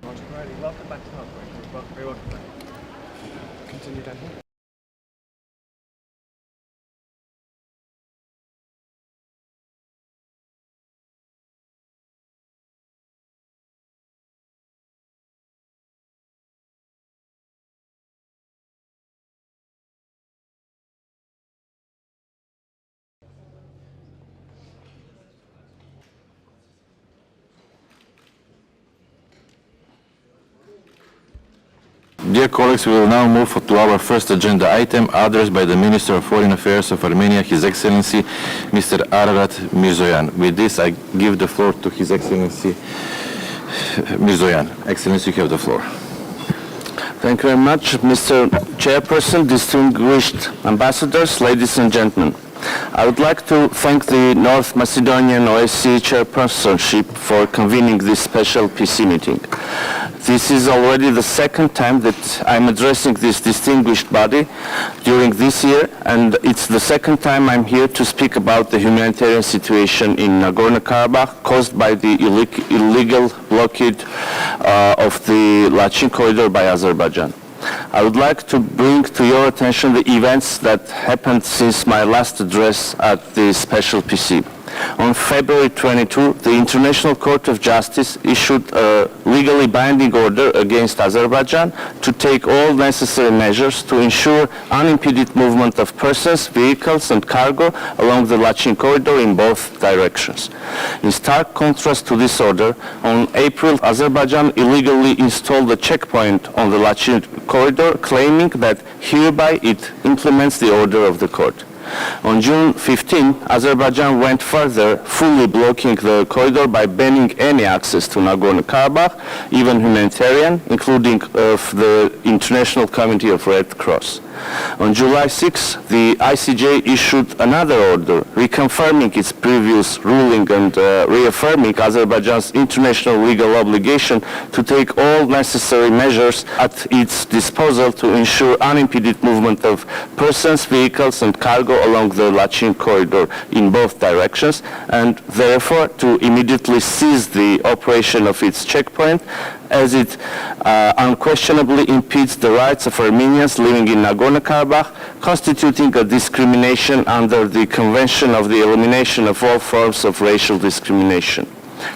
Alrighty, welcome back to Hub. Very welcome back. Continue down here. Dear colleagues, we will now move to our first agenda item, addressed by the Minister of Foreign Affairs of Armenia, His Excellency Mr. Ararat Mիրզոյան. With this, I give the floor to His Excellency Mիրզոյան. Excellency, you have the floor. Thank you very much, Mr. Chairperson, distinguished ambassadors, ladies and gentlemen. I would like to thank the North Macedonian OSCE chairpersonship for convening this special PC meeting. This is already the second time that I'm addressing this distinguished body during this year, and it's the second time I'm here to speak about the humanitarian situation in Nagorno-Karabakh caused by the illegal blockade of the Lachin corridor by Azerbaijan. I would like to bring to your attention the events that happened since my last address at the special PC. On February 22, the International Court of Justice issued a legally binding order against Azerbaijan to take all necessary measures to ensure unimpeded movement of persons, vehicles and cargo along the Lachin corridor in both directions. In stark contrast to this order, on April, Azerbaijan illegally installed a checkpoint on the Lachin corridor, claiming that hereby it implements the order of the court. On June 15, Azerbaijan went further, fully blocking the corridor by banning any access to Nagorno-Karabakh, even humanitarian, including of the International Committee of Red Cross. On July 6, the ICJ issued another order, reconfirming its previous ruling and reaffirming Azerbaijan's international legal obligation to take all necessary measures at its disposal to ensure unimpeded movement of persons, vehicles and cargo along the Lachin corridor in both directions, and therefore to immediately cease the operation of its checkpoint, as it unquestionably impedes the rights of Armenians living in Nagorno-Karabakh, constituting a discrimination under the Convention of the Elimination of All Forms of Racial Discrimination.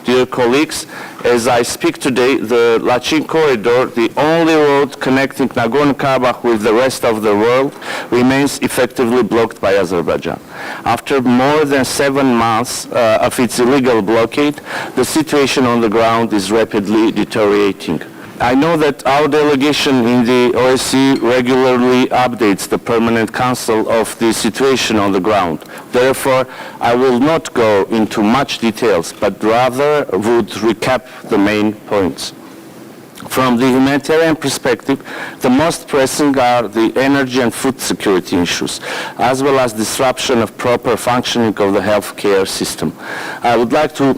Dear colleagues, as I speak today, the Lachin corridor, the only road connecting Nagorno-Karabakh with the rest of the world, remains effectively blocked by Azerbaijan. After more than 7 months of its illegal blockade, the situation on the ground is rapidly deteriorating. I know that our delegation in the OSCE regularly updates the Permanent Council of the situation on the ground. Therefore, I will not go into much details, but rather would recap the main points. From the humanitarian perspective, the most pressing are the energy and food security issues, as well as disruption of proper functioning of the healthcare system. I would like to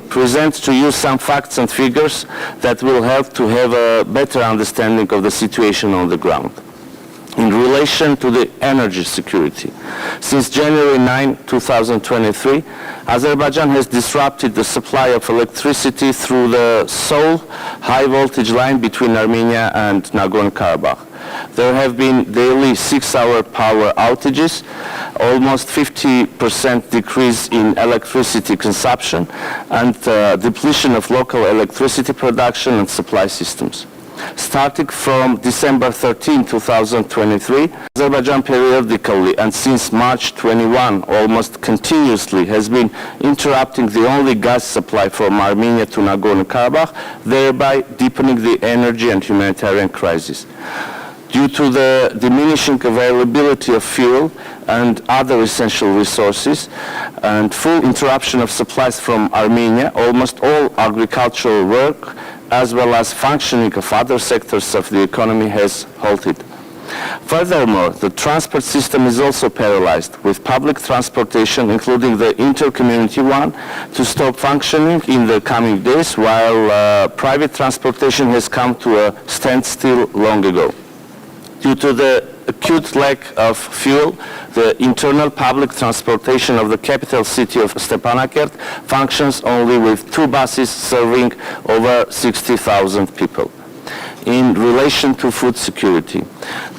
present to you some facts and figures that will help to have a better understanding of the situation on the ground. In relation to the energy security, since January 9, 2023, Azerbaijan has disrupted the supply of electricity through the sole high-voltage line between Armenia and Nagorno-Karabakh. There have been daily 6-hour power outages, almost 50% decrease in electricity consumption, and depletion of local electricity production and supply systems. Starting from December 13, 2023, Azerbaijan periodically and since March 21 almost continuously has been interrupting the only gas supply from Armenia to Nagorno-Karabakh, thereby deepening the energy and humanitarian crisis. Due to the diminishing availability of fuel and other essential resources and full interruption of supplies from Armenia, almost all agricultural work as well as functioning of other sectors of the economy has halted. Furthermore, the transport system is also paralyzed, with public transportation, including the inter-community one, to stop functioning in the coming days, while private transportation has come to a standstill long ago. Due to the acute lack of fuel, the internal public transportation of the capital city of Stepanakert functions only with 2 buses serving over 60,000 people. In relation to food security,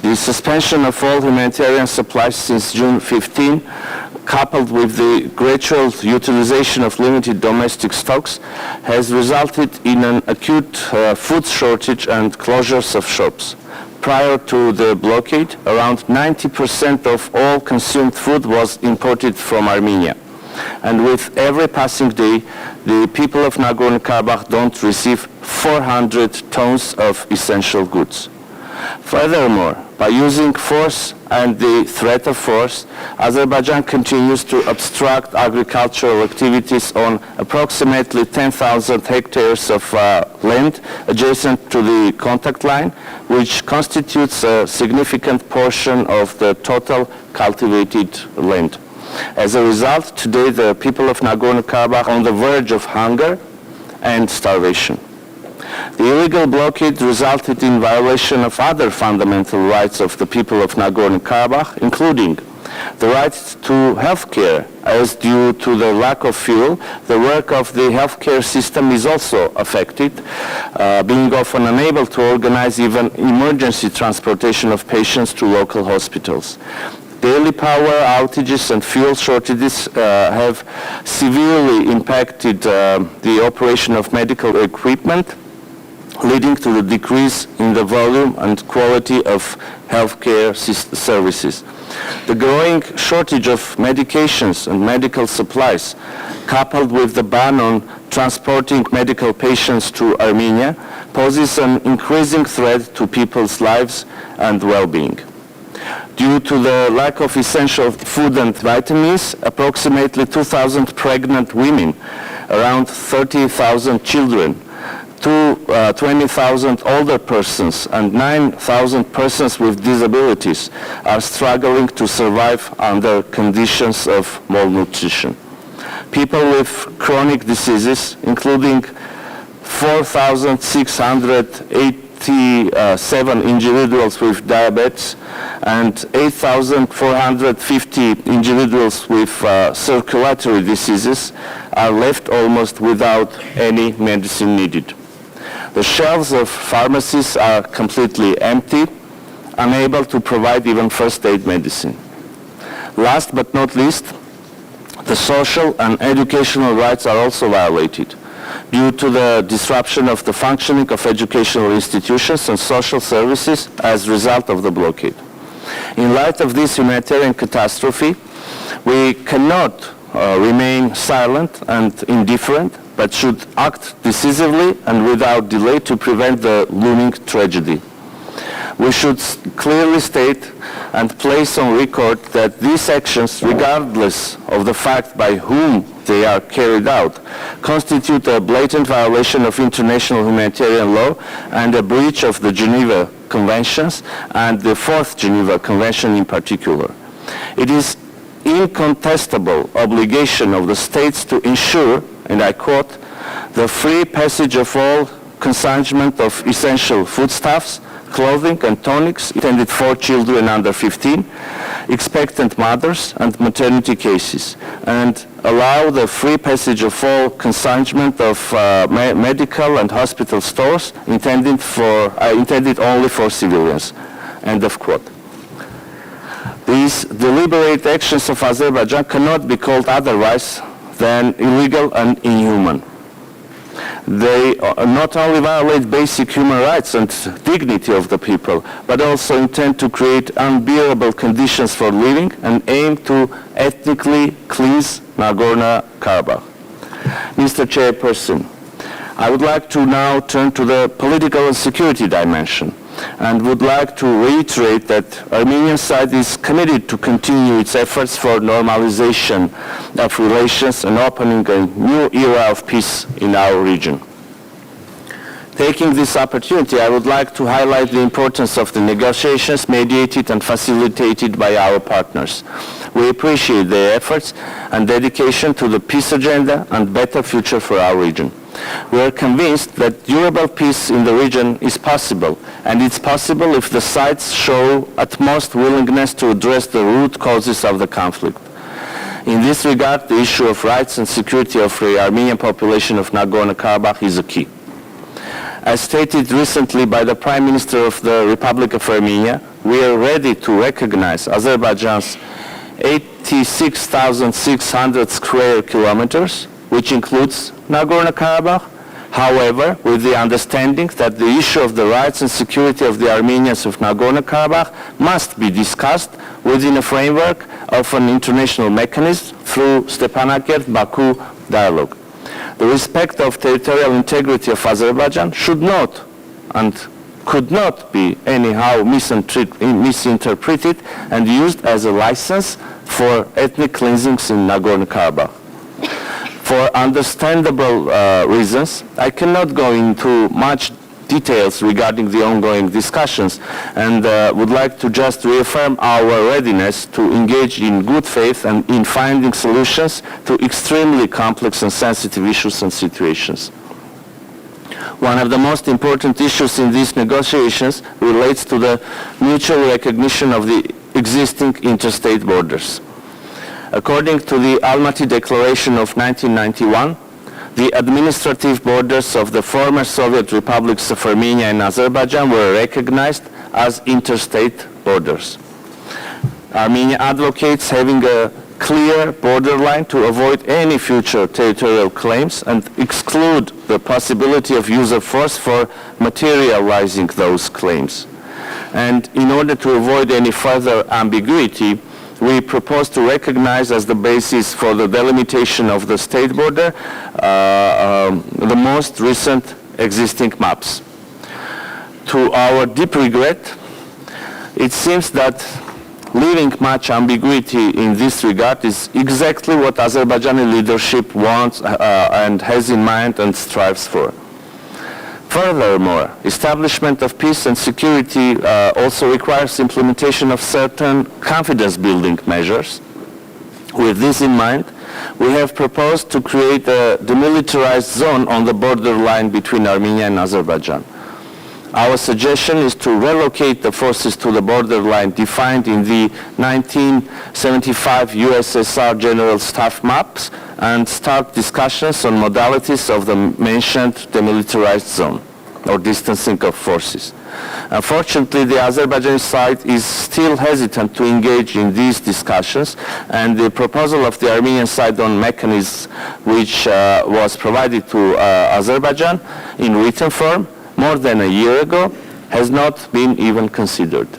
the suspension of all humanitarian supplies since June 15, coupled with the gradual utilization of limited domestic stocks, has resulted in an acute food shortage and closures of shops. Prior to the blockade, around 90% of all consumed food was imported from Armenia. And with every passing day, the people of Nagorno-Karabakh don't receive 400 tons of essential goods. Furthermore, by using force and the threat of force, Azerbaijan continues to obstruct agricultural activities on approximately 10,000 hectares of land adjacent to the contact line, which constitutes a significant portion of the total cultivated land. As a result, today the people of Nagorno-Karabakh are on the verge of hunger and starvation. The illegal blockade resulted in violation of other fundamental rights of the people of Nagorno-Karabakh, including the right to health care, as due to the lack of fuel, the work of the healthcare system is also affected, being often unable to organize even emergency transportation of patients to local hospitals. Daily power outages and fuel shortages have severely impacted the operation of medical equipment, leading to the decrease in the volume and quality of healthcare services. The growing shortage of medications and medical supplies, coupled with the ban on transporting medical patients to Armenia, poses an increasing threat to people's lives and well-being. Due to the lack of essential food and vitamins, approximately 2,000 pregnant women, around 30,000 children, 20,000 older persons and 9,000 persons with disabilities are struggling to survive under conditions of malnutrition. People with chronic diseases, including 4,687 individuals with diabetes and 8,450 individuals with circulatory diseases, are left almost without any medicine needed. The shelves of pharmacies are completely empty, unable to provide even first aid medicine. Last but not least, the social and educational rights are also violated due to the disruption of the functioning of educational institutions and social services as a result of the blockade. In light of this humanitarian catastrophe, we cannot remain silent and indifferent, but should act decisively and without delay to prevent the looming tragedy. We should clearly state and place on record that these actions, regardless of the fact by whom they are carried out, constitute a blatant violation of international humanitarian law and a breach of the Geneva Conventions and the Fourth Geneva Convention in particular. It is incontestable obligation of the states to ensure, and I quote, the free passage of all consignment of essential foodstuffs, clothing and tonics intended for children under 15, expectant mothers and maternity cases, and allow the free passage of all consignment of medical and hospital stores intended only for civilians. End of quote. These deliberate actions of Azerbaijan cannot be called otherwise than illegal and inhuman. They not only violate basic human rights and dignity of the people, but also intend to create unbearable conditions for living and aim to ethnically cleanse Nagorno-Karabakh. Mr. Chairperson, I would like to now turn to the political and security dimension, and would like to reiterate that Armenian side is committed to continue its efforts for normalization of relations and opening a new era of peace in our region. Taking this opportunity, I would like to highlight the importance of the negotiations mediated and facilitated by our partners. We appreciate their efforts and dedication to the peace agenda and better future for our region. We are convinced that durable peace in the region is possible, and it's possible if the sides show utmost willingness to address the root causes of the conflict. In this regard, the issue of rights and security of the Armenian population of Nagorno-Karabakh is a key. As stated recently by the Prime Minister of the Republic of Armenia, we are ready to recognize Azerbaijan's 86,600 square kilometers, which includes Nagorno-Karabakh, however, with the understanding that the issue of the rights and security of the Armenians of Nagorno-Karabakh must be discussed within a framework of an international mechanism through Stepanakert-Baku dialogue. The respect of territorial integrity of Azerbaijan should not and could not be anyhow misinterpreted and used as a license for ethnic cleansings in Nagorno-Karabakh. For understandable reasons, I cannot go into much details regarding the ongoing discussions and would like to just reaffirm our readiness to engage in good faith and in finding solutions to extremely complex and sensitive issues and situations. One of the most important issues in these negotiations relates to the mutual recognition of the existing interstate borders. According to the Almaty Declaration of 1991, the administrative borders of the former Soviet republics of Armenia and Azerbaijan were recognized as interstate borders. Armenia advocates having a clear borderline to avoid any future territorial claims and exclude the possibility of use of force for materializing those claims. And in order to avoid any further ambiguity, we propose to recognize as the basis for the delimitation of the state border the most recent existing maps. To our deep regret, it seems that leaving much ambiguity in this regard is exactly what Azerbaijani leadership wants and has in mind and strives for. Furthermore, establishment of peace and security also requires implementation of certain confidence-building measures. With this in mind, we have proposed to create a demilitarized zone on the borderline between Armenia and Azerbaijan. Our suggestion is to relocate the forces to the borderline defined in the 1975 USSR General Staff maps and start discussions on modalities of the mentioned demilitarized zone or distancing of forces. Unfortunately, the Azerbaijani side is still hesitant to engage in these discussions, and the proposal of the Armenian side on mechanisms which was provided to Azerbaijan in written form more than a year ago has not been even considered.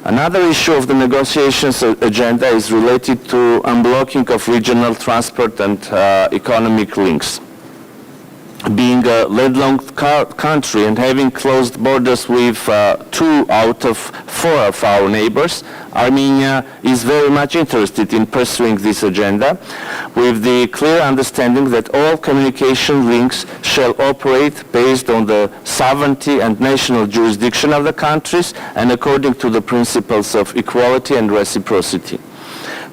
Another issue of the negotiations agenda is related to unblocking of regional transport and economic links. Being a landlocked country and having closed borders with 2 out of 4 of our neighbors, Armenia is very much interested in pursuing this agenda with the clear understanding that all communication links shall operate based on the sovereignty and national jurisdiction of the countries and according to the principles of equality and reciprocity.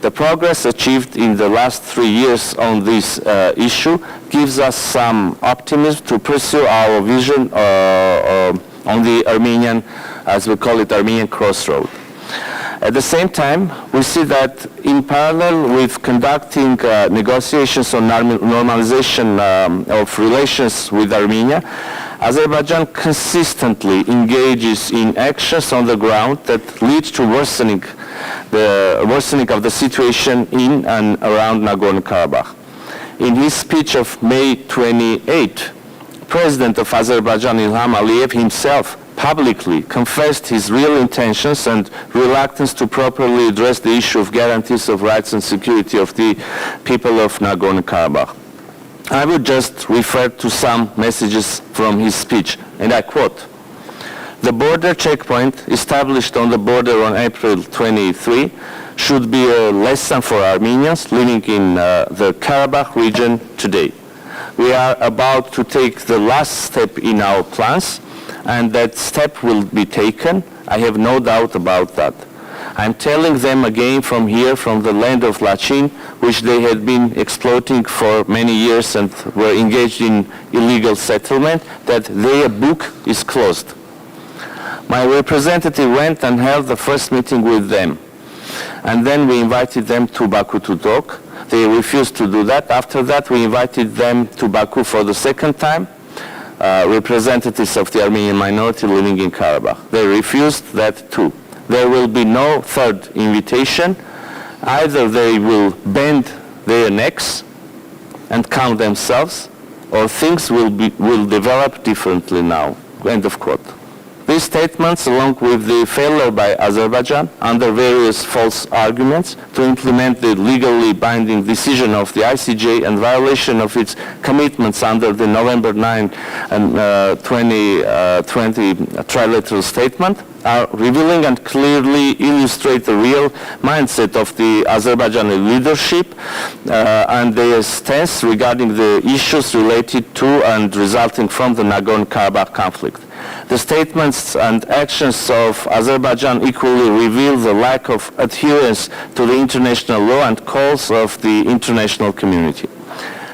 The progress achieved in the last 3 years on this issue gives us some optimism to pursue our vision on the Armenian, as we call it, Armenian crossroad. At the same time, we see that in parallel with conducting negotiations on normalization of relations with Armenia, Azerbaijan consistently engages in actions on the ground that lead to worsening of the situation in and around Nagorno-Karabakh. In his speech of May 28, President of Azerbaijan Ilham Aliyev himself publicly confessed his real intentions and reluctance to properly address the issue of guarantees of rights and security of the people of Nagorno-Karabakh. I would just refer to some messages from his speech, and I quote, "The border checkpoint established on the border on April 23 should be a lesson for Armenians living in the Karabakh region today. We are about to take the last step in our plans, and that step will be taken. I have no doubt about that. I'm telling them again from here, from the land of Lachin, which they had been exploiting for many years and were engaged in illegal settlement, that their book is closed. My representative went and held the first meeting with them. And then we invited them to Baku to talk. They refused to do that. After that, we invited them to Baku for the second time, representatives of the Armenian minority living in Karabakh. They refused that too. There will be no third invitation. Either they will bend their necks and count themselves, or things will develop differently now. End of quote. These statements, along with the failure by Azerbaijan under various false arguments to implement the legally binding decision of the ICJ and violation of its commitments under the November 9 and 2020 trilateral statement, are revealing and clearly illustrate the real mindset of the Azerbaijani leadership and their stance regarding the issues related to and resulting from the Nagorno-Karabakh conflict. The statements and actions of Azerbaijan equally reveal the lack of adherence to the international law and calls of the international community.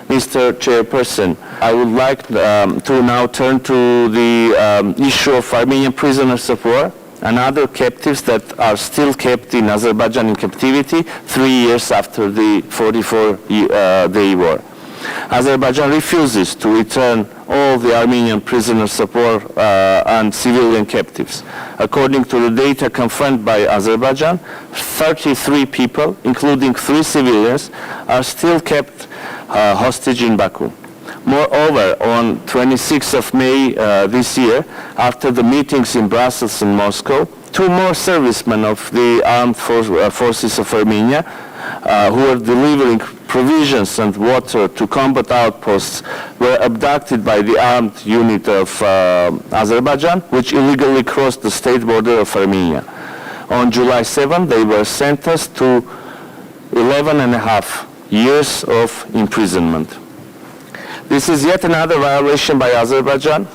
Mr. Chairperson, I would like to now turn to the issue of Armenian prisoners of war and other captives that are still kept in Azerbaijan in captivity 3 years after the 44-day war. Azerbaijan refuses to return all the Armenian prisoners of war and civilian captives. According to the data confirmed by Azerbaijan, 33 people, including 3 civilians, are still kept hostage in Baku. Moreover, on 26th of May this year, after the meetings in Brussels and Moscow, 2 more servicemen of the armed forces of Armenia who were delivering provisions and water to combat outposts were abducted by the armed unit of Azerbaijan, which illegally crossed the state border of Armenia. On July 7, they were sentenced to 11.5 years of imprisonment. This is yet another violation by Azerbaijan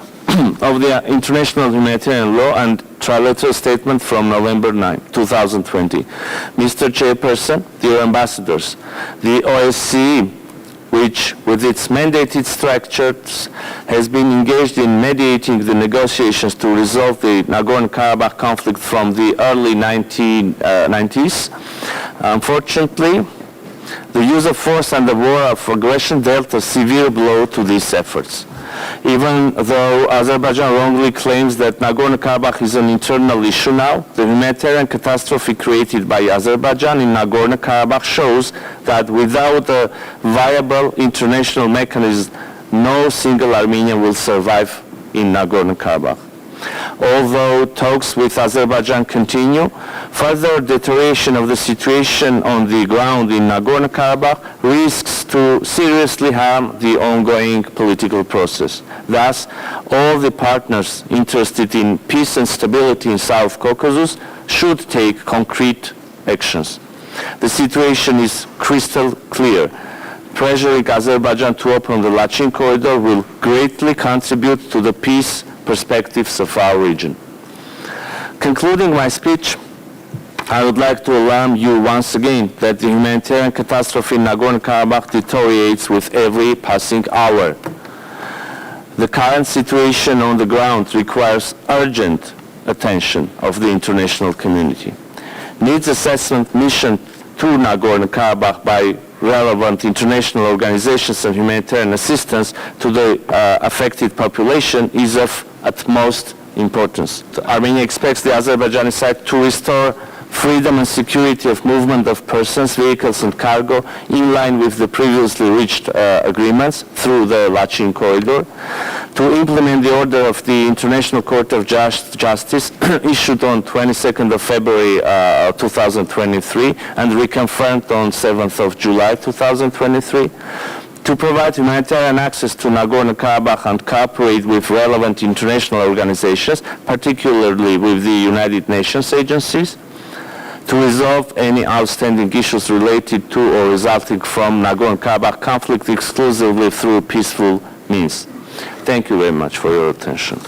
of the international humanitarian law and trilateral statement from November 9, 2020. Mr. Chairperson, dear ambassadors, the OSCE, which with its mandated structures has been engaged in mediating the negotiations to resolve the Nagorno-Karabakh conflict from the early 1990s, unfortunately, the use of force and the war of aggression dealt a severe blow to these efforts. Even though Azerbaijan wrongly claims that Nagorno-Karabakh is an internal issue now, the humanitarian catastrophe created by Azerbaijan in Nagorno-Karabakh shows that without a viable international mechanism, no single Armenian will survive in Nagorno-Karabakh. Although talks with Azerbaijan continue, further deterioration of the situation on the ground in Nagorno-Karabakh risks to seriously harm the ongoing political process. Thus, all the partners interested in peace and stability in South Caucasus should take concrete actions. The situation is crystal clear. Pressuring Azerbaijan to open the Lachin corridor will greatly contribute to the peace perspectives of our region. Concluding my speech, I would like to alarm you once again that the humanitarian catastrophe in Nagorno-Karabakh deteriorates with every passing hour. The current situation on the ground requires urgent attention of the international community. Needs assessment mission to Nagorno-Karabakh by relevant international organizations and humanitarian assistance to the affected population is of utmost importance. Armenia expects the Azerbaijani side to restore freedom and security of movement of persons, vehicles and cargo in line with the previously reached agreements through the Lachin corridor, to implement the order of the International Court of Justice issued on 22nd of February 2023 and reconfirmed on 7th of July 2023, to provide humanitarian access to Nagorno-Karabakh and cooperate with relevant international organizations, particularly with the United Nations agencies, to resolve any outstanding issues related to or resulting from Nagorno-Karabakh conflict exclusively through peaceful means. Thank you very much for your attention.